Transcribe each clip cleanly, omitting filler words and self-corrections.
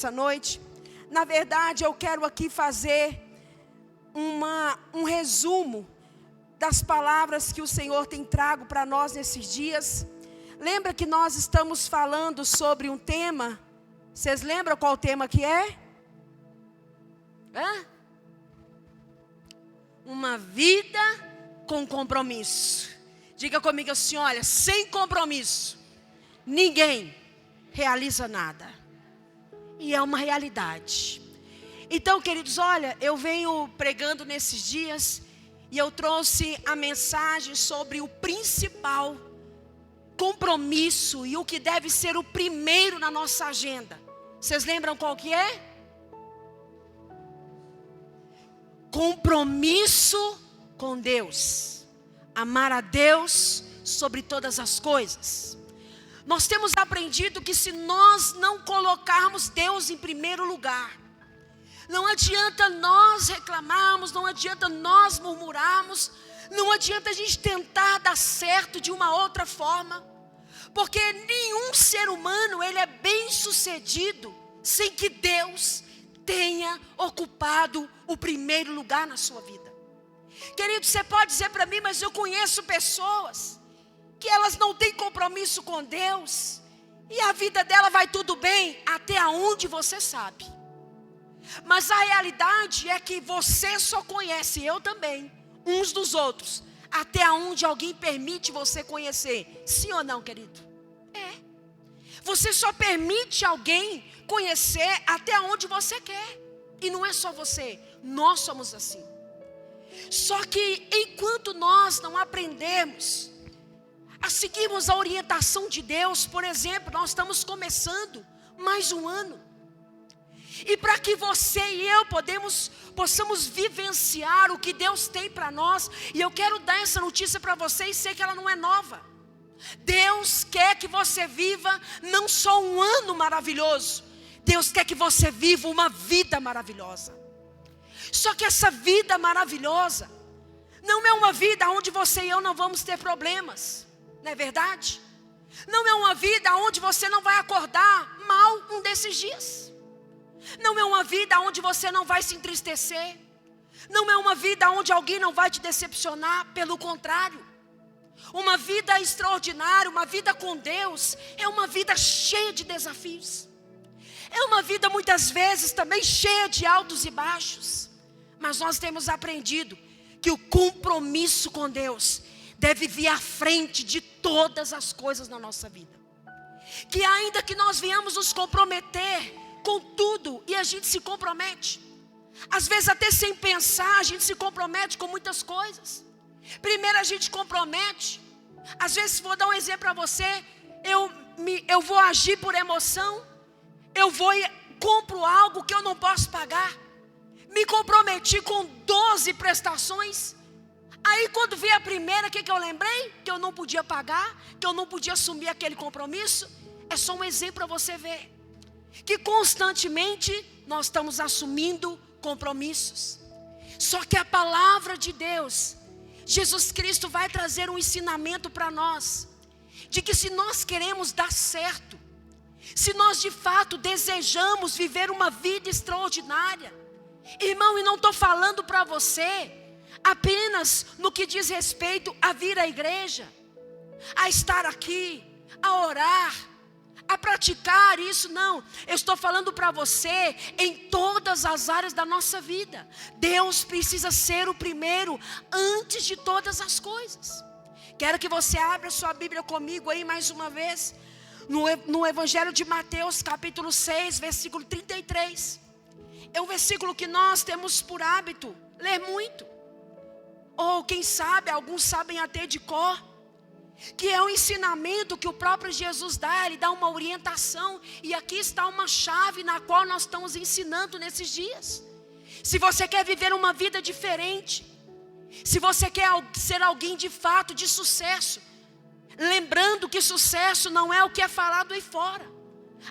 Essa noite, na verdade, eu quero aqui fazer um resumo das palavras que o Senhor tem trago para nós nesses dias. Lembra que nós estamos falando sobre um tema? Vocês lembram qual tema que é? Uma vida com compromisso. Diga comigo assim, olha, sem compromisso, ninguém realiza nada. E é uma realidade. Então, queridos, olha, eu venho pregando nesses dias e eu trouxe a mensagem sobre o principal compromisso e o que deve ser o primeiro na nossa agenda. Vocês lembram qual que é? Compromisso com Deus. Amar a Deus sobre todas as coisas. Nós temos aprendido que se nós não colocarmos Deus em primeiro lugar, não adianta nós reclamarmos, não adianta nós murmurarmos, não adianta a gente tentar dar certo de uma outra forma, porque nenhum ser humano ele é bem sucedido sem que Deus tenha ocupado o primeiro lugar na sua vida. Querido, você pode dizer para mim, mas eu conheço pessoas que elas não têm compromisso com Deus, e a vida dela vai tudo bem, até onde você sabe. Mas a realidade é que você só conhece, eu também, uns dos outros, até onde alguém permite você conhecer. Sim ou não, querido? É. Você só permite alguém conhecer até onde você quer. E não é só você, nós somos assim. Só que enquanto nós não aprendemos a seguirmos a orientação de Deus, por exemplo, nós estamos começando mais um ano. E para que você e eu possamos vivenciar o que Deus tem para nós, e eu quero dar essa notícia para você e sei que ela não é nova. Deus quer que você viva não só um ano maravilhoso, Deus quer que você viva uma vida maravilhosa. Só que essa vida maravilhosa não é uma vida onde você e eu não vamos ter problemas. Não é verdade? Não é uma vida onde você não vai acordar mal um desses dias. Não é uma vida onde você não vai se entristecer. Não é uma vida onde alguém não vai te decepcionar. Pelo contrário, uma vida extraordinária, uma vida com Deus, é uma vida cheia de desafios. É uma vida muitas vezes também cheia de altos e baixos. Mas nós temos aprendido que o compromisso com Deus deve vir à frente de todas as coisas na nossa vida. Que ainda que nós venhamos nos comprometer com tudo, e a gente se compromete, às vezes até sem pensar, a gente se compromete com muitas coisas. Primeiro a gente compromete, às vezes vou dar um exemplo para você, eu vou agir por emoção, eu vou e compro algo que eu não posso pagar, me comprometi com 12 prestações. Aí quando vi a primeira, o que eu lembrei? Que eu não podia pagar, que eu não podia assumir aquele compromisso. É só um exemplo para você ver que constantemente nós estamos assumindo compromissos. Só que a palavra de Deus, Jesus Cristo vai trazer um ensinamento para nós, de que se nós queremos dar certo, se nós de fato desejamos viver uma vida extraordinária, irmão, e não estou falando para você apenas no que diz respeito a vir à igreja, a estar aqui, a orar, a praticar isso, não. Eu estou falando para você em todas as áreas da nossa vida. Deus precisa ser o primeiro antes de todas as coisas. Quero que você abra sua Bíblia comigo aí mais uma vez, no Evangelho de Mateus, capítulo 6, versículo 33. É um versículo que nós temos por hábito ler muito. Ou quem sabe, alguns sabem até de cor, que é um ensinamento que o próprio Jesus dá, ele dá uma orientação, e aqui está uma chave na qual nós estamos ensinando nesses dias. Se você quer viver uma vida diferente, se você quer ser alguém de fato de sucesso, lembrando que sucesso não é o que é falado aí fora.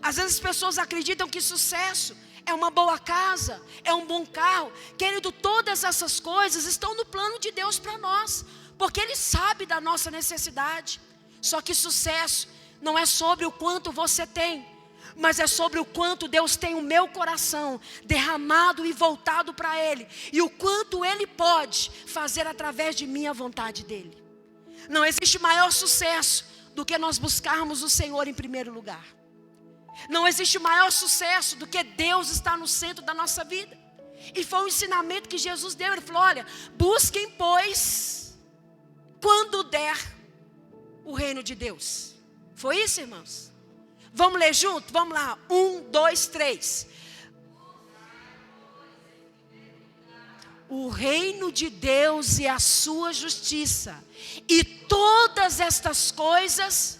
Às vezes as pessoas acreditam que sucesso é uma boa casa, é um bom carro. Querido, todas essas coisas estão no plano de Deus para nós, porque Ele sabe da nossa necessidade. Só que sucesso não é sobre o quanto você tem, mas é sobre o quanto Deus tem o meu coração derramado e voltado para Ele, e o quanto Ele pode fazer através de mim a vontade dEle. Não existe maior sucesso do que nós buscarmos o Senhor em primeiro lugar. Não existe maior sucesso do que Deus estar no centro da nossa vida. E foi um ensinamento que Jesus deu. Ele falou: olha, busquem, pois, quando der, o reino de Deus. Foi isso, irmãos? Vamos ler junto? Vamos lá. 1, 2, 3. O reino de Deus e a sua justiça, e todas estas coisas.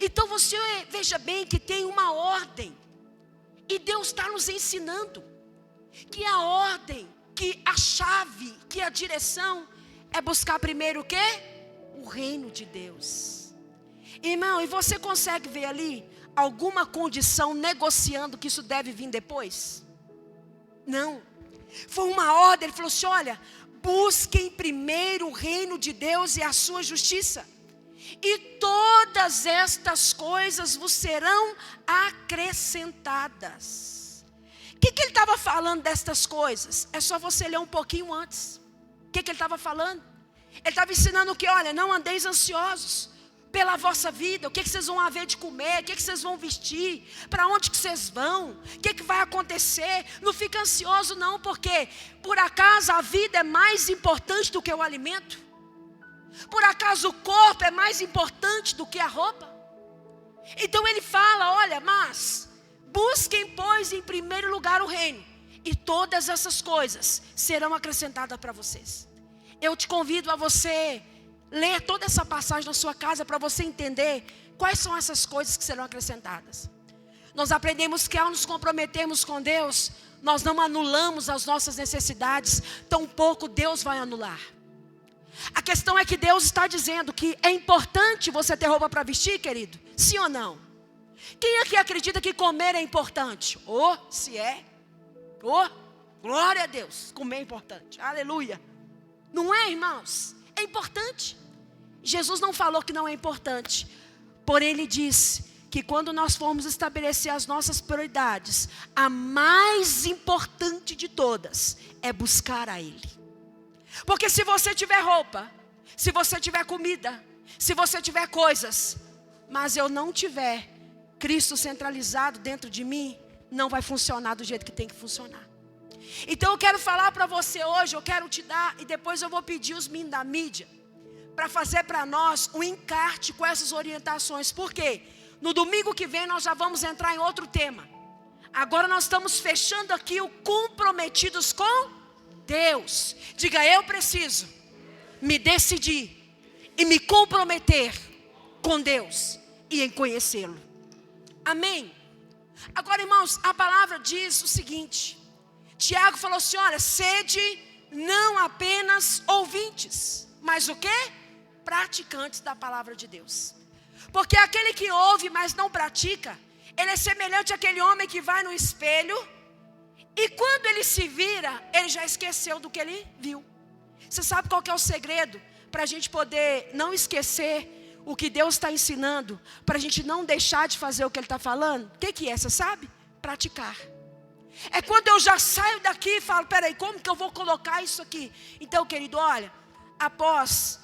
Então você veja bem que tem uma ordem. E Deus está nos ensinando que a ordem, que a chave, que a direção é buscar primeiro o quê? O reino de Deus. Irmão, e você consegue ver ali alguma condição negociando que isso deve vir depois? Não. Foi uma ordem. Ele falou assim: olha, busquem primeiro o reino de Deus e a sua justiça, e todas estas coisas vos serão acrescentadas. O que ele estava falando destas coisas? É só você ler um pouquinho antes. O que ele estava falando? Ele estava ensinando que, olha, não andeis ansiosos pela vossa vida. O que vocês vão haver de comer? O que vocês vão vestir? Para onde que vocês vão? O que vai acontecer? Não fica ansioso não, porque por acaso a vida é mais importante do que o alimento? Por acaso o corpo é mais importante do que a roupa? Então ele fala: olha, mas busquem, pois, em primeiro lugar o reino, e todas essas coisas serão acrescentadas para vocês. Eu te convido a você ler toda essa passagem na sua casa, para você entender quais são essas coisas que serão acrescentadas. Nós aprendemos que ao nos comprometermos com Deus, nós não anulamos as nossas necessidades, tampouco Deus vai anular. A questão é que Deus está dizendo que é importante você ter roupa para vestir, querido. Sim ou não? Quem aqui acredita que comer é importante? Se é. Glória a Deus. Comer é importante. Aleluia. Não é, irmãos? É importante. Jesus não falou que não é importante. Porém, Ele disse que quando nós formos estabelecer as nossas prioridades, a mais importante de todas é buscar a Ele. Porque se você tiver roupa, se você tiver comida, se você tiver coisas, mas eu não tiver Cristo centralizado dentro de mim, não vai funcionar do jeito que tem que funcionar. Então eu quero falar para você hoje, eu quero te dar, e depois eu vou pedir os meninos da mídia para fazer para nós um encarte com essas orientações. Por quê? No domingo que vem nós já vamos entrar em outro tema. Agora nós estamos fechando aqui o comprometidos com Deus. Diga: eu preciso me decidir e me comprometer com Deus e em conhecê-lo. Amém? Agora, irmãos, a palavra diz o seguinte. Tiago falou assim: olha, sede não apenas ouvintes, mas o quê? Praticantes da palavra de Deus. Porque aquele que ouve, mas não pratica, ele é semelhante àquele homem que vai no espelho, e quando ele se vira, ele já esqueceu do que ele viu. Você sabe qual que é o segredo para a gente poder não esquecer o que Deus está ensinando, para a gente não deixar de fazer o que Ele está falando? O que é, você sabe? Praticar. É quando eu já saio daqui e falo: peraí, como que eu vou colocar isso aqui? Então, querido, olha, após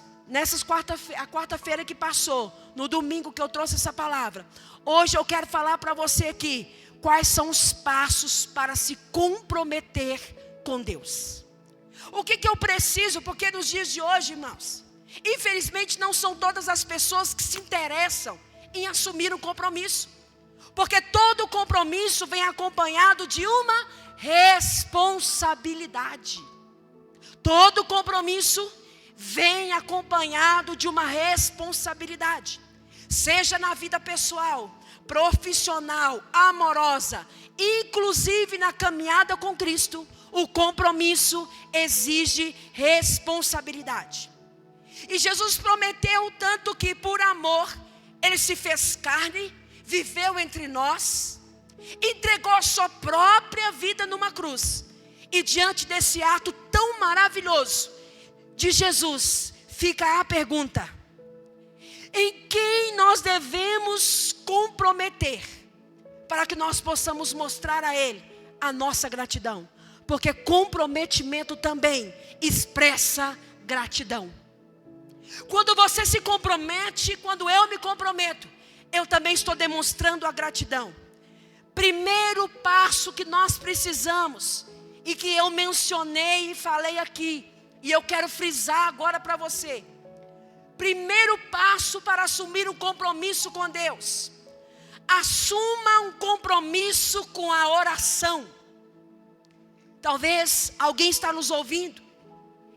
a quarta-feira que passou, no domingo que eu trouxe essa palavra, hoje eu quero falar para você aqui quais são os passos para se comprometer com Deus. O que eu preciso? Porque nos dias de hoje, irmãos, infelizmente não são todas as pessoas que se interessam em assumir um compromisso. Porque todo compromisso vem acompanhado de uma responsabilidade. Todo compromisso vem acompanhado de uma responsabilidade. Seja na vida pessoal, profissional, amorosa, inclusive na caminhada com Cristo, o compromisso exige responsabilidade. E Jesus prometeu tanto que por amor, Ele se fez carne, viveu entre nós, entregou a sua própria vida numa cruz. E diante desse ato tão maravilhoso de Jesus, fica a pergunta: em quem nós devemos comprometer, para que nós possamos mostrar a Ele a nossa gratidão. Porque comprometimento também expressa gratidão. Quando você se compromete, quando eu me comprometo, eu também estou demonstrando a gratidão. Primeiro passo que nós precisamos, e que eu mencionei e falei aqui, e eu quero frisar agora para você. Primeiro passo para assumir um compromisso com Deus: assuma um compromisso com a oração. Talvez alguém está nos ouvindo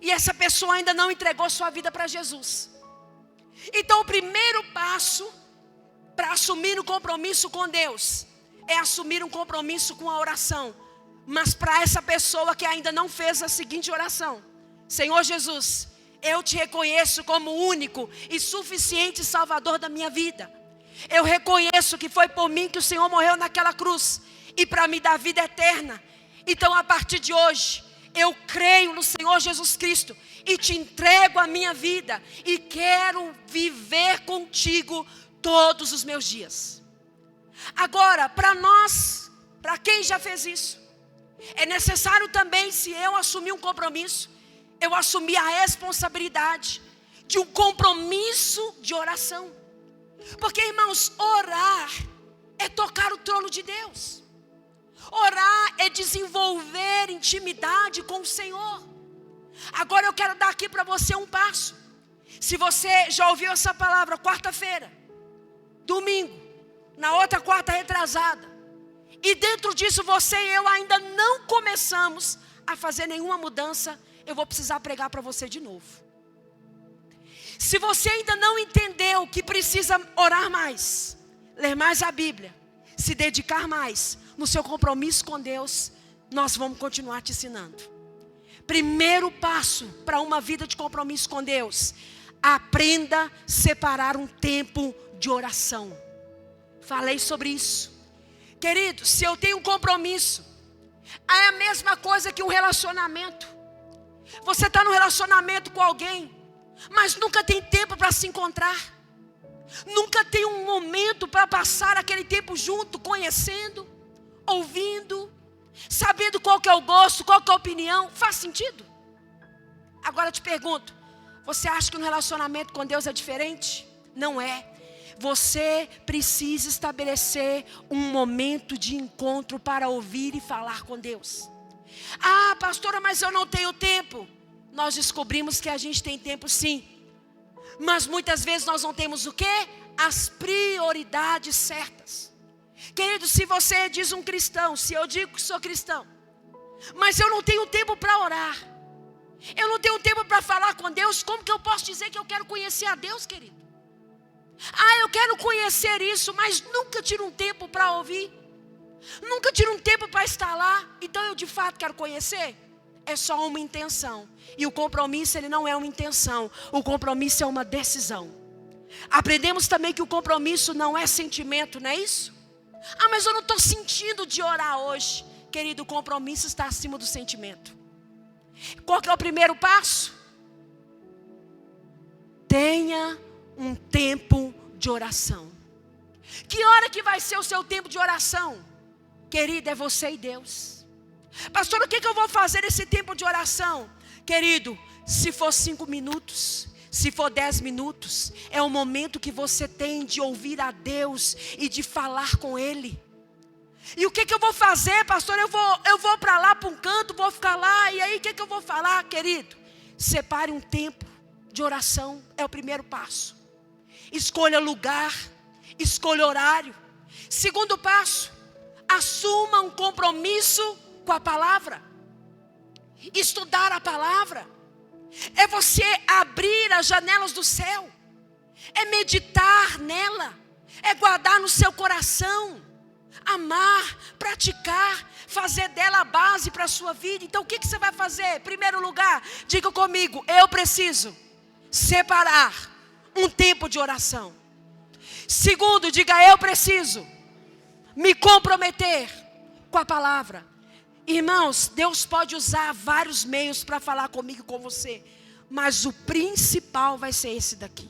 e essa pessoa ainda não entregou sua vida para Jesus. Então o primeiro passo para assumir um compromisso com Deus é assumir um compromisso com a oração. Mas para essa pessoa que ainda não fez a seguinte oração: Senhor Jesus, eu te reconheço como único e suficiente Salvador da minha vida. Eu reconheço que foi por mim que o Senhor morreu naquela cruz e para me dar vida eterna. Então a partir de hoje eu creio no Senhor Jesus Cristo e te entrego a minha vida e quero viver contigo todos os meus dias. Agora, para nós, para quem já fez isso, é necessário também, se eu assumir um compromisso, eu assumir a responsabilidade de um compromisso de oração. Porque, irmãos, orar é tocar o trono de Deus. Orar é desenvolver intimidade com o Senhor. Agora eu quero dar aqui para você um passo. Se você já ouviu essa palavra quarta-feira, domingo, na outra quarta retrasada, e dentro disso você e eu ainda não começamos a fazer nenhuma mudança, eu vou precisar pregar para você de novo. Se você ainda não entendeu que precisa orar mais, ler mais a Bíblia, se dedicar mais no seu compromisso com Deus, nós vamos continuar te ensinando. Primeiro passo para uma vida de compromisso com Deus: aprenda a separar um tempo de oração. Falei sobre isso. Querido, se eu tenho um compromisso, é a mesma coisa que um relacionamento. Você está num relacionamento com alguém, mas nunca tem tempo para se encontrar. Nunca tem um momento para passar aquele tempo junto, conhecendo, ouvindo, sabendo qual que é o gosto, qual que é a opinião. Faz sentido? Agora eu te pergunto, você acha que no relacionamento com Deus é diferente? Não é. Você precisa estabelecer um momento de encontro para ouvir e falar com Deus. Ah, pastora, mas eu não tenho tempo. Nós descobrimos que a gente tem tempo sim. Mas muitas vezes nós não temos o quê? As prioridades certas. Querido, se você diz um cristão, se eu digo que sou cristão, mas eu não tenho tempo para orar, eu não tenho tempo para falar com Deus, como que eu posso dizer que eu quero conhecer a Deus, querido? Ah, eu quero conhecer isso, mas nunca tiro um tempo para ouvir, nunca tiro um tempo para estar lá. Então eu de fato quero conhecer? É só uma intenção. E o compromisso, ele não é uma intenção. O compromisso é uma decisão. Aprendemos também que o compromisso não é sentimento, não é isso? Ah, mas eu não estou sentindo de orar hoje. Querido, o compromisso está acima do sentimento. Qual que é o primeiro passo? Tenha um tempo de oração. Que hora que vai ser o seu tempo de oração? Querido, é você e Deus. Pastor, o que eu vou fazer nesse tempo de oração? Querido, se for 5 minutos, se for 10 minutos, é o momento que você tem de ouvir a Deus e de falar com Ele. E o que eu vou fazer, pastor? Eu vou para lá, para um canto, vou ficar lá, e aí o que eu vou falar, querido? Separe um tempo de oração, é o primeiro passo. Escolha lugar, escolha horário. Segundo passo, assuma um compromisso com a palavra. Estudar a palavra é você abrir as janelas do céu, é meditar nela, é guardar no seu coração, amar, praticar, fazer dela a base para a sua vida. Então o que você vai fazer? Em primeiro lugar, diga comigo, eu preciso separar um tempo de oração. Segundo, diga, eu preciso me comprometer com a palavra. Irmãos, Deus pode usar vários meios para falar comigo e com você, mas o principal vai ser esse daqui.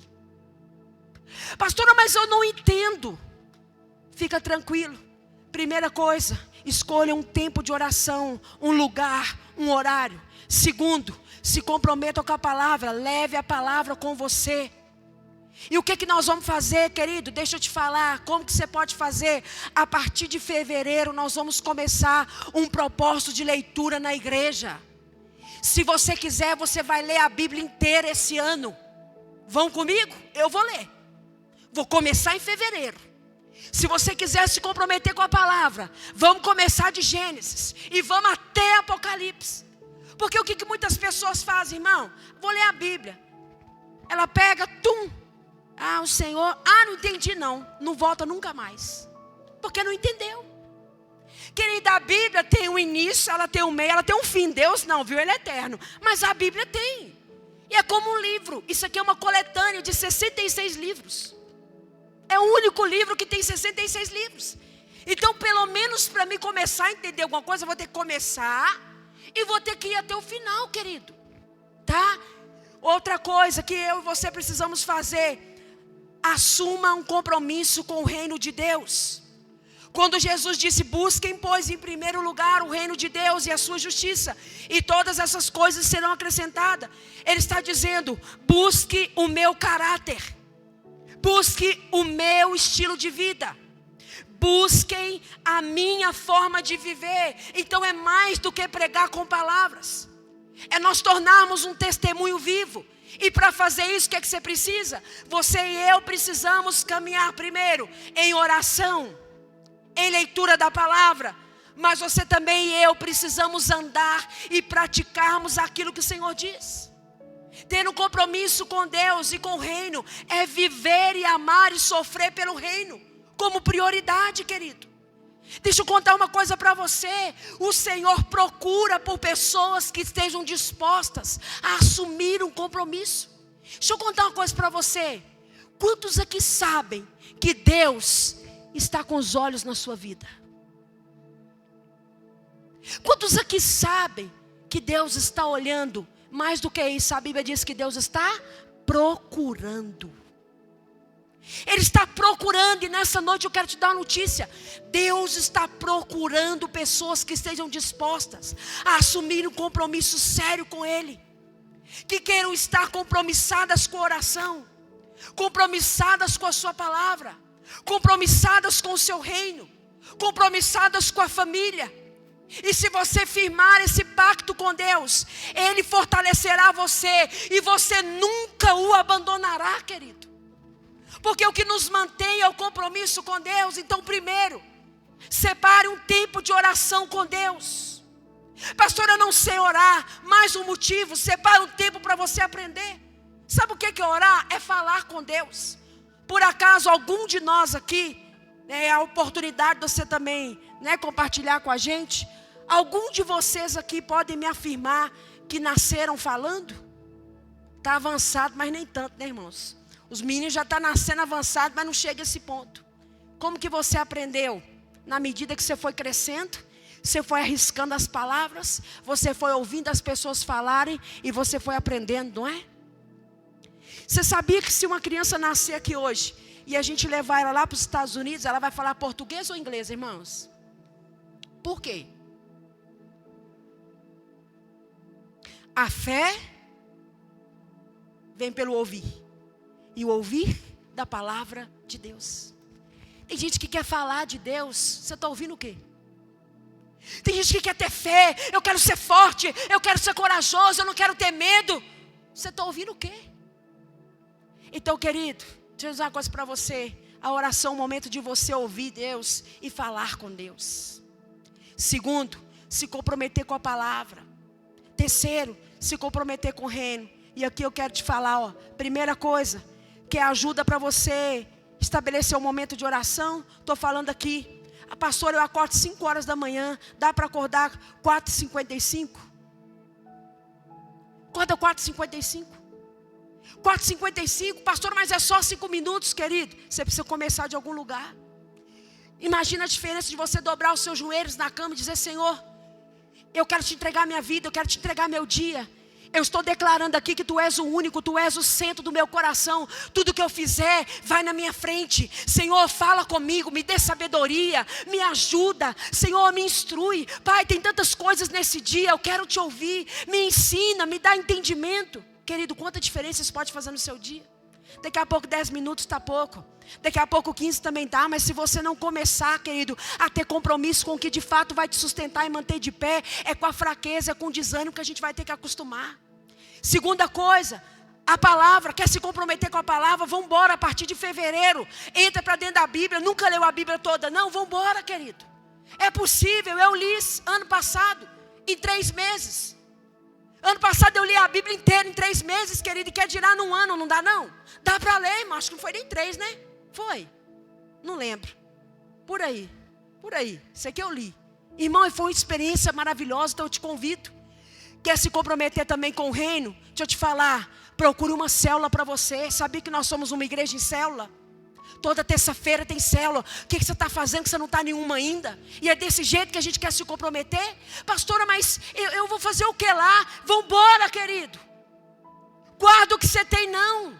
Pastora, mas eu não entendo. Fica tranquilo. Primeira coisa, escolha um tempo de oração, um lugar, um horário. Segundo, se comprometa com a palavra, leve a palavra com você. E o que nós vamos fazer, querido? Deixa eu te falar, como que você pode fazer? A partir de fevereiro nós vamos começar um propósito de leitura na igreja. Se você quiser, você vai ler a Bíblia inteira esse ano. Vão comigo? Eu vou ler. Vou começar em fevereiro. Se você quiser se comprometer com a palavra, vamos começar de Gênesis e vamos até Apocalipse. Porque o que muitas pessoas fazem, irmão? Vou ler a Bíblia. Ela pega, o Senhor, não entendi não. Não volta nunca mais. Porque não entendeu. Querida, a Bíblia tem um início, ela tem um meio, ela tem um fim. Deus não, viu? Ele é eterno. Mas a Bíblia tem. E é como um livro. Isso aqui é uma coletânea de 66 livros. É o único livro que tem 66 livros. Então, pelo menos para mim começar a entender alguma coisa, eu vou ter que começar e vou ter que ir até o final, querido. Tá? Outra coisa que eu e você precisamos fazer. Assuma um compromisso com o reino de Deus. Quando Jesus disse, busquem, pois, em primeiro lugar o reino de Deus e a sua justiça, e todas essas coisas serão acrescentadas. Ele está dizendo, busque o meu caráter. Busque o meu estilo de vida. Busquem a minha forma de viver. Então é mais do que pregar com palavras. É nós tornarmos um testemunho vivo. E para fazer isso, o que é que você precisa? Você e eu precisamos caminhar primeiro em oração, em leitura da palavra. Mas você também e eu precisamos andar e praticarmos aquilo que o Senhor diz. Ter um compromisso com Deus e com o reino é viver e amar e sofrer pelo reino como prioridade, querido. Deixa eu contar uma coisa para você. O Senhor procura por pessoas que estejam dispostas a assumir um compromisso. Deixa eu contar uma coisa para você. Quantos aqui sabem que Deus está com os olhos na sua vida? Quantos aqui sabem que Deus está olhando? Mais do que isso, a Bíblia diz que Deus está procurando. Ele está procurando, e nessa noite eu quero te dar uma notícia. Deus está procurando pessoas que estejam dispostas a assumir um compromisso sério com Ele. Que queiram estar compromissadas com a oração, compromissadas com a sua palavra, compromissadas com o seu reino, compromissadas com a família. E se você firmar esse pacto com Deus, Ele fortalecerá você e você nunca o abandonará, querido. Porque o que nos mantém é o compromisso com Deus. Então, primeiro, separe um tempo de oração com Deus. Pastor, eu não sei orar. Mais um motivo, separe um tempo para você aprender. Sabe o que é orar? É falar com Deus. Por acaso, algum de nós aqui, é a oportunidade de você também compartilhar com a gente. Algum de vocês aqui podem me afirmar que nasceram falando? Está avançado, mas nem tanto, né, irmãos? Os meninos já estão nascendo avançados, mas não chega a esse ponto. Como que você aprendeu? Na medida que você foi crescendo, você foi arriscando as palavras, você foi ouvindo as pessoas falarem e você foi aprendendo, não é? Você sabia que se uma criança nascer aqui hoje e a gente levar ela lá para os Estados Unidos, ela vai falar português ou inglês, irmãos? Por quê? A fé vem pelo ouvir. E o ouvir da palavra de Deus. Tem gente que quer falar de Deus. Você está ouvindo o quê? Tem gente que quer ter fé. Eu quero ser forte. Eu quero ser corajoso. Eu não quero ter medo. Você está ouvindo o quê? Então, querido, deixa eu dizer uma coisa para você. A oração é o momento de você ouvir Deus e falar com Deus. Segundo, se comprometer com a palavra. Terceiro, se comprometer com o reino. E aqui eu quero te falar, primeira coisa, que é ajuda para você estabelecer um momento de oração. Estou falando aqui, pastor, eu acordo 5 horas da manhã, dá para acordar 4h55? Acorda 4h55. 4h55, pastor, mas é só 5 minutos, querido. Você precisa começar de algum lugar. Imagina a diferença de você dobrar os seus joelhos na cama e dizer, Senhor, eu quero te entregar minha vida, eu quero te entregar meu dia. Eu estou declarando aqui que Tu és o único, Tu és o centro do meu coração. Tudo que eu fizer vai na minha frente. Senhor, fala comigo, me dê sabedoria, me ajuda. Senhor, me instrui. Pai, tem tantas coisas nesse dia, eu quero Te ouvir. Me ensina, me dá entendimento. Querido, quanta diferença isso pode fazer no seu dia? Daqui a pouco 10 minutos está pouco. Daqui a pouco 15 também tá, mas se você não começar, querido, a ter compromisso com o que de fato vai te sustentar e manter de pé, é com a fraqueza, é com o desânimo que a gente vai ter que acostumar. Segunda coisa, a palavra, quer se comprometer com a palavra, vamos embora a partir de fevereiro, entra para dentro da Bíblia, nunca leu a Bíblia toda, não, vamos embora, querido. É possível, eu li ano passado, em 3 meses. Ano passado eu li a Bíblia inteira em 3 meses, querido, e quer dirá num ano, não dá não? Dá para ler, mas acho que não foi nem 3, né? Foi, não lembro, por aí, isso aqui eu li. Irmão, e foi uma experiência maravilhosa, então eu te convido. Quer se comprometer também com o reino? Deixa eu te falar, procure uma célula para você. Sabia que nós somos uma igreja em célula? Toda terça-feira tem célula. O que você está fazendo que você não está nenhuma ainda? E é desse jeito que a gente quer se comprometer? Pastora, mas eu vou fazer o que lá? Vambora, querido. Guarda o que você tem, não.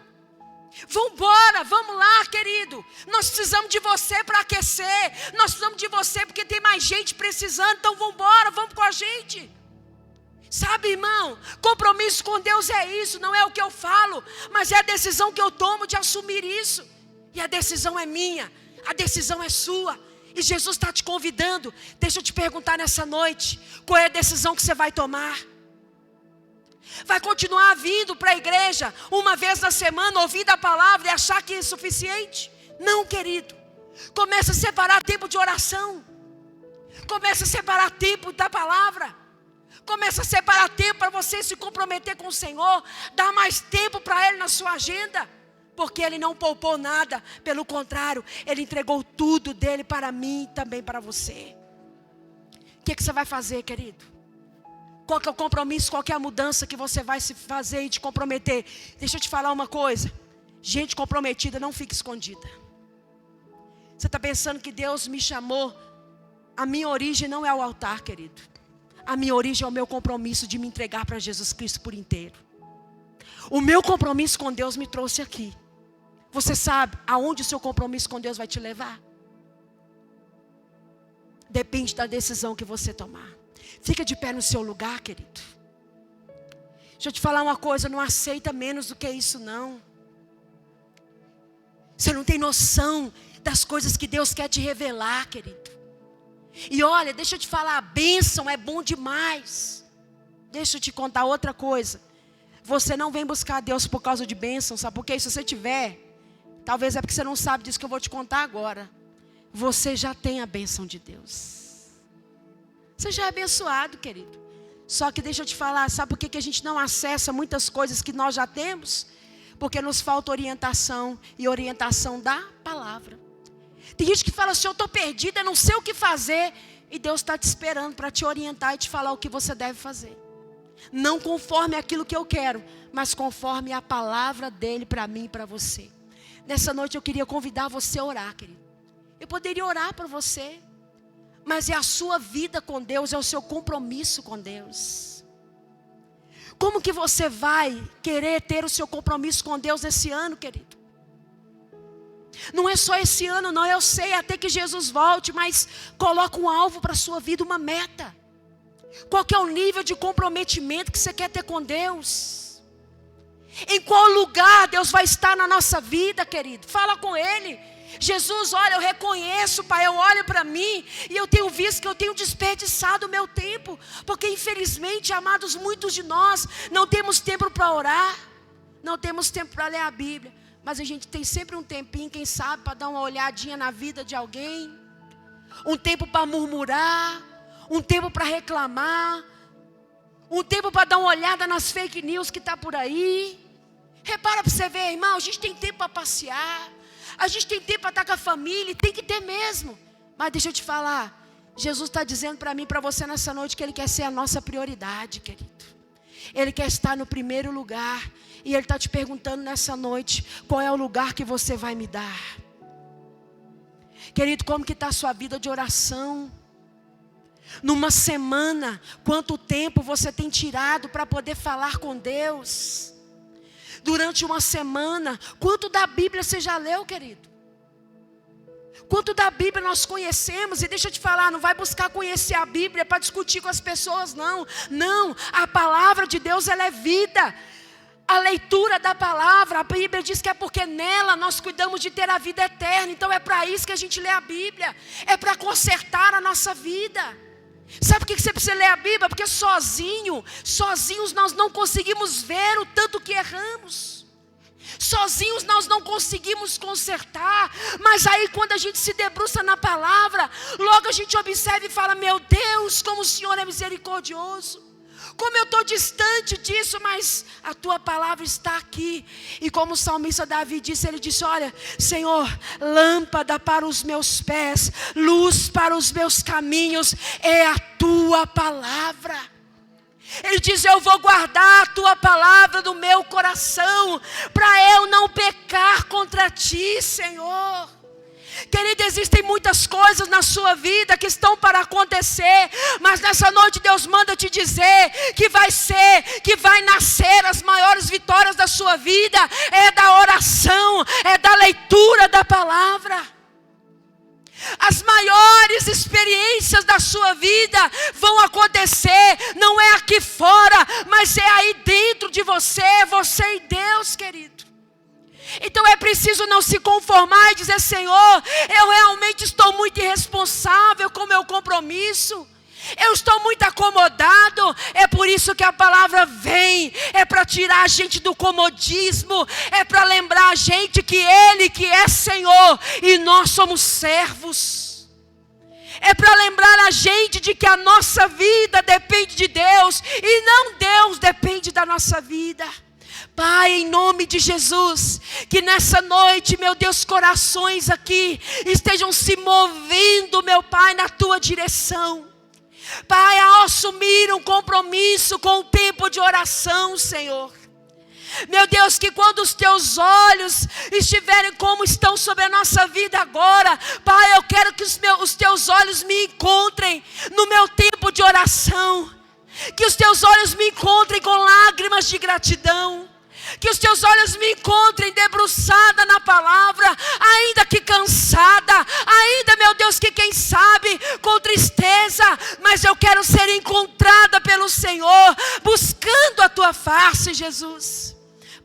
Vambora, vamos lá, querido. Nós precisamos de você para aquecer. Nós precisamos de você porque tem mais gente precisando. Então vambora, vamos com a gente. Sabe, irmão, compromisso com Deus é isso. Não é o que eu falo, mas é a decisão que eu tomo de assumir isso. E a decisão é minha, a decisão é sua. E Jesus está te convidando. Deixa eu te perguntar nessa noite, qual é a decisão que você vai tomar? Vai continuar vindo para a igreja uma vez na semana, ouvindo a palavra e achar que é suficiente? Não, querido. Começa a separar tempo de oração. Começa a separar tempo da palavra. Começa a separar tempo para você se comprometer com o Senhor. Dá mais tempo para Ele na sua agenda. Porque Ele não poupou nada. Pelo contrário, Ele entregou tudo dEle para mim e também para você. O que você vai fazer, querido? Qual que é o compromisso, qual que é a mudança que você vai se fazer e te comprometer? Deixa eu te falar uma coisa. Gente comprometida não fica escondida. Você está pensando que Deus me chamou? A minha origem não é o altar, querido. A minha origem é o meu compromisso de me entregar para Jesus Cristo por inteiro. O meu compromisso com Deus me trouxe aqui. Você sabe aonde o seu compromisso com Deus vai te levar? Depende da decisão que você tomar. Fica de pé no seu lugar, querido. Deixa eu te falar uma coisa, não aceita menos do que isso não. Você não tem noção das coisas que Deus quer te revelar, querido. E olha, deixa eu te falar, a bênção é bom demais. Deixa eu te contar outra coisa. Você não vem buscar Deus por causa de bênção, sabe por quê? Se você tiver, talvez é porque você não sabe disso que eu vou te contar agora. Você já tem a bênção de Deus. Você já é abençoado, querido. Só que deixa eu te falar, sabe por que a gente não acessa muitas coisas que nós já temos? Porque nos falta orientação, e orientação da palavra. Tem gente que fala assim, eu estou perdida, não sei o que fazer. E Deus está te esperando para te orientar e te falar o que você deve fazer. Não conforme aquilo que eu quero, mas conforme a palavra dele para mim e para você. Nessa noite eu queria convidar você a orar, querido. Eu poderia orar por você, mas é a sua vida com Deus, é o seu compromisso com Deus. Como que você vai querer ter o seu compromisso com Deus esse ano, querido? Não é só esse ano não, eu sei, até que Jesus volte, mas coloca um alvo para a sua vida, uma meta. Qual que é o nível de comprometimento que você quer ter com Deus? Em qual lugar Deus vai estar na nossa vida, querido? Fala com Ele. Jesus, olha, eu reconheço, Pai, eu olho para mim e eu tenho visto que eu tenho desperdiçado o meu tempo. Porque infelizmente, amados, muitos de nós não temos tempo para orar, não temos tempo para ler a Bíblia. Mas a gente tem sempre um tempinho, quem sabe, para dar uma olhadinha na vida de alguém. Um tempo para murmurar, um tempo para reclamar, um tempo para dar uma olhada nas fake news que está por aí. Repara para você ver, irmão, a gente tem tempo para passear. A gente tem tempo para estar com a família, tem que ter mesmo. Mas deixa eu te falar, Jesus está dizendo para mim e para você nessa noite que Ele quer ser a nossa prioridade, querido. Ele quer estar no primeiro lugar. E Ele está te perguntando nessa noite, qual é o lugar que você vai me dar? Querido, como que está a sua vida de oração? Numa semana, quanto tempo você tem tirado para poder falar com Deus? Durante uma semana, quanto da Bíblia você já leu, querido? Quanto da Bíblia nós conhecemos? E deixa eu te falar, não vai buscar conhecer a Bíblia para discutir com as pessoas, não. Não, a palavra de Deus, ela é vida. A leitura da palavra, a Bíblia diz que é porque nela nós cuidamos de ter a vida eterna. Então é para isso que a gente lê a Bíblia. É para consertar a nossa vida. Sabe por que você precisa ler a Bíblia? Porque sozinhos nós não conseguimos ver o tanto que erramos. Sozinhos nós não conseguimos consertar. Mas aí quando a gente se debruça na palavra, logo a gente observa e fala: meu Deus, como o Senhor é misericordioso. Como eu estou distante disso, mas a tua palavra está aqui. E como o salmista Davi disse, ele disse: olha, Senhor, lâmpada para os meus pés, luz para os meus caminhos, é a tua palavra. Ele diz: eu vou guardar a tua palavra no meu coração, para eu não pecar contra ti, Senhor. Querido, existem muitas coisas na sua vida que estão para acontecer, mas nessa noite Deus manda te dizer que vai nascer as maiores vitórias da sua vida, é da oração, é da leitura da palavra. As maiores experiências da sua vida vão acontecer, não é aqui fora, mas é aí dentro de você e Deus, querido. Então é preciso não se conformar e dizer: Senhor, eu realmente estou muito irresponsável com o meu compromisso. Eu estou muito acomodado. É por isso que a palavra vem. É para tirar a gente do comodismo. É para lembrar a gente que Ele que é Senhor e nós somos servos. É para lembrar a gente de que a nossa vida depende de Deus e não Deus depende da nossa vida. Pai, em nome de Jesus, que nessa noite, meu Deus, corações aqui estejam se movendo, meu Pai, na tua direção. Pai, ao assumir um compromisso com o tempo de oração, Senhor. Meu Deus, que quando os teus olhos estiverem como estão sobre a nossa vida agora, Pai, eu quero que os teus olhos me encontrem no meu tempo de oração. Que os teus olhos me encontrem com lágrimas de gratidão. Que os teus olhos me encontrem debruçada na palavra, ainda que cansada, ainda, meu Deus, que quem sabe com tristeza, mas eu quero ser encontrada pelo Senhor, buscando a tua face, Jesus.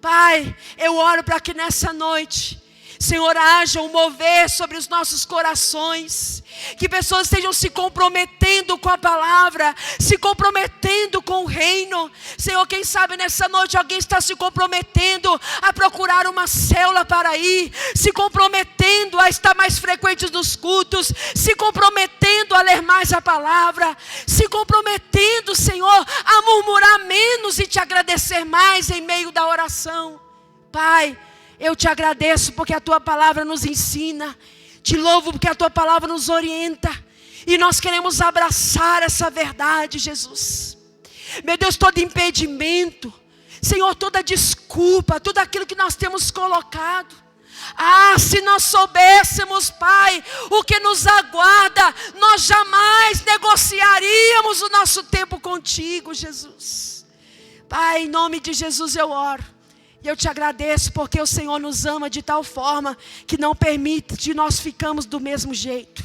Pai, eu oro para que nessa noite, Senhor, haja um mover sobre os nossos corações. Que pessoas estejam se comprometendo com a palavra, se comprometendo com o reino. Senhor, quem sabe nessa noite alguém está se comprometendo a procurar uma célula para ir, se comprometendo a estar mais frequentes nos cultos, se comprometendo a ler mais a palavra, se comprometendo, Senhor, a murmurar menos e te agradecer mais em meio da oração. Pai, eu te agradeço porque a tua palavra nos ensina. Te louvo porque a tua palavra nos orienta. E nós queremos abraçar essa verdade, Jesus. Meu Deus, todo impedimento, Senhor, toda desculpa, tudo aquilo que nós temos colocado. Se nós soubéssemos, Pai, o que nos aguarda, nós jamais negociaríamos o nosso tempo contigo, Jesus. Pai, em nome de Jesus eu oro. E eu te agradeço porque o Senhor nos ama de tal forma que não permite que nós ficamos do mesmo jeito.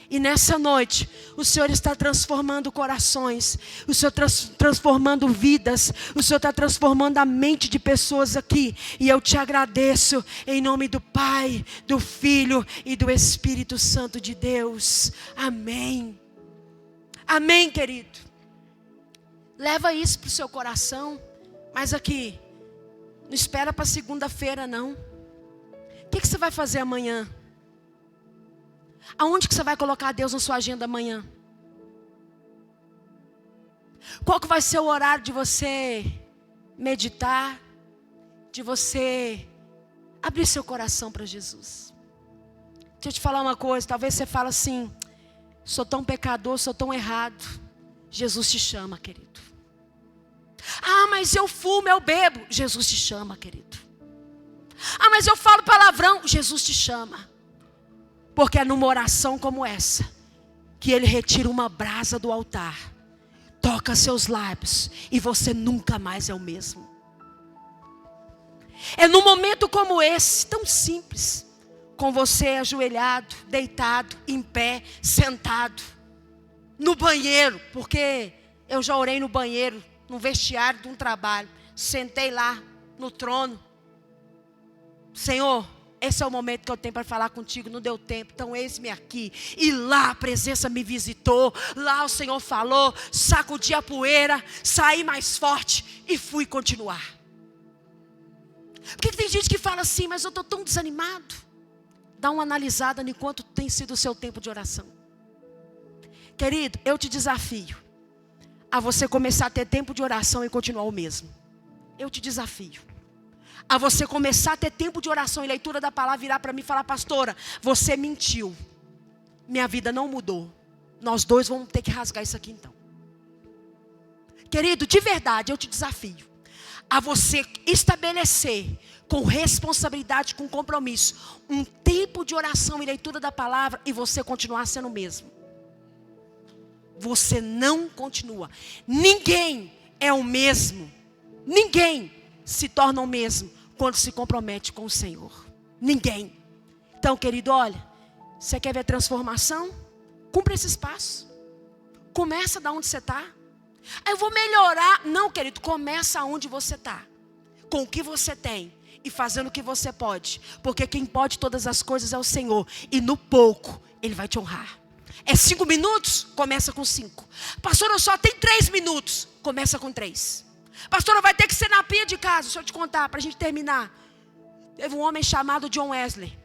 E nessa noite, o Senhor está transformando corações, o Senhor transformando vidas, o Senhor está transformando a mente de pessoas aqui. E eu te agradeço em nome do Pai, do Filho e do Espírito Santo de Deus. Amém. Amém, querido. Leva isso para o seu coração, mas aqui, não espera para segunda-feira, não. O que você vai fazer amanhã? Aonde que você vai colocar Deus na sua agenda amanhã? Qual que vai ser o horário de você meditar? De você abrir seu coração para Jesus? Deixa eu te falar uma coisa. Talvez você fale assim: sou tão pecador, sou tão errado. Jesus te chama, querido. Mas eu fumo, eu bebo. Jesus te chama, querido. Mas eu falo palavrão. Jesus te chama. Porque é numa oração como essa que Ele retira uma brasa do altar, toca seus lábios e você nunca mais é o mesmo. É num momento como esse, tão simples, com você ajoelhado, deitado, em pé, sentado, no banheiro, porque eu já orei no banheiro, no vestiário de um trabalho, sentei lá no trono. Senhor, esse é o momento que eu tenho para falar contigo, não deu tempo, então eis-me aqui. E lá a presença me visitou, lá o Senhor falou, sacudi a poeira, saí mais forte e fui continuar. Porque tem gente que fala assim, mas eu estou tão desanimado. Dá uma analisada em quanto tem sido o seu tempo de oração. Querido, eu te desafio a você começar a ter tempo de oração e continuar o mesmo. Eu te desafio a você começar a ter tempo de oração e leitura da palavra, virar para mim e falar: pastora, você mentiu, minha vida não mudou. Nós dois vamos ter que rasgar isso aqui então. Querido, de verdade, eu te desafio a você estabelecer com responsabilidade, com compromisso, um tempo de oração e leitura da palavra e você continuar sendo o mesmo. Você não continua. Ninguém é o mesmo. Ninguém se torna o mesmo quando se compromete com o Senhor. Ninguém. Então, querido, olha, você quer ver transformação? Cumpra esse espaço. Começa da onde você está. Eu vou melhorar. Não, querido, começa onde você está. Com o que você tem. E fazendo o que você pode. Porque quem pode todas as coisas é o Senhor. E no pouco, Ele vai te honrar. É 5 minutos? Começa com 5. Pastora, só tem 3 minutos. Começa com 3. Pastora, vai ter que ser na pia de casa. Deixa eu te contar, para a gente terminar. Teve um homem chamado John Wesley.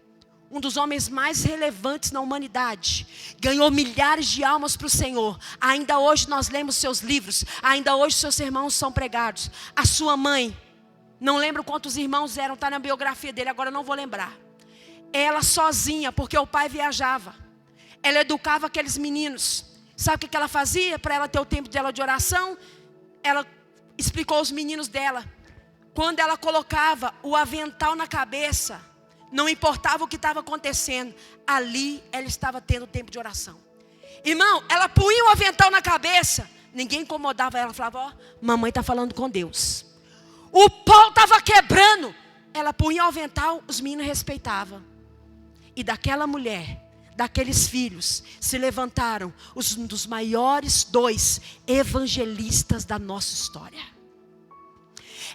Um dos homens mais relevantes na humanidade. Ganhou milhares de almas para o Senhor. Ainda hoje nós lemos seus livros. Ainda hoje seus sermões são pregados. A sua mãe, não lembro quantos irmãos eram, está na biografia dele, agora não vou lembrar. Ela sozinha, porque o pai viajava. Ela educava aqueles meninos. Sabe o que ela fazia para ela ter o tempo dela de oração? Ela explicou aos meninos dela. Quando ela colocava o avental na cabeça, não importava o que estava acontecendo, ali ela estava tendo tempo de oração. Irmão, ela punha o avental na cabeça, ninguém incomodava ela, falava: ó, mamãe está falando com Deus. O pau estava quebrando, ela punha o avental, os meninos respeitavam. E daquela mulher, daqueles filhos, se levantaram um dos maiores 2 evangelistas da nossa história.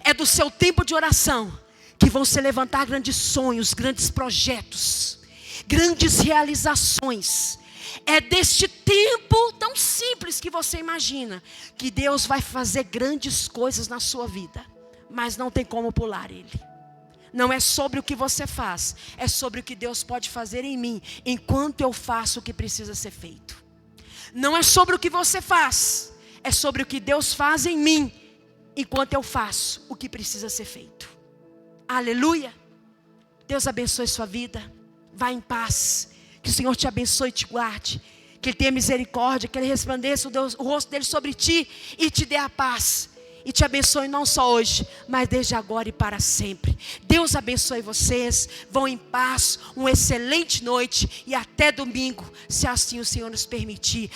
É do seu tempo de oração que vão se levantar grandes sonhos, grandes projetos, grandes realizações. É deste tempo tão simples que você imagina que Deus vai fazer grandes coisas na sua vida, mas não tem como pular Ele. Não é sobre o que você faz, é sobre o que Deus pode fazer em mim, enquanto eu faço o que precisa ser feito. Não é sobre o que você faz, é sobre o que Deus faz em mim, enquanto eu faço o que precisa ser feito. Aleluia. Deus abençoe sua vida. Vá em paz. Que o Senhor te abençoe e te guarde. Que Ele tenha misericórdia, que Ele resplandeça o rosto dEle sobre ti e te dê a paz. E te abençoe não só hoje, mas desde agora e para sempre. Deus abençoe vocês. Vão em paz. Uma excelente noite. E até domingo, se assim o Senhor nos permitir.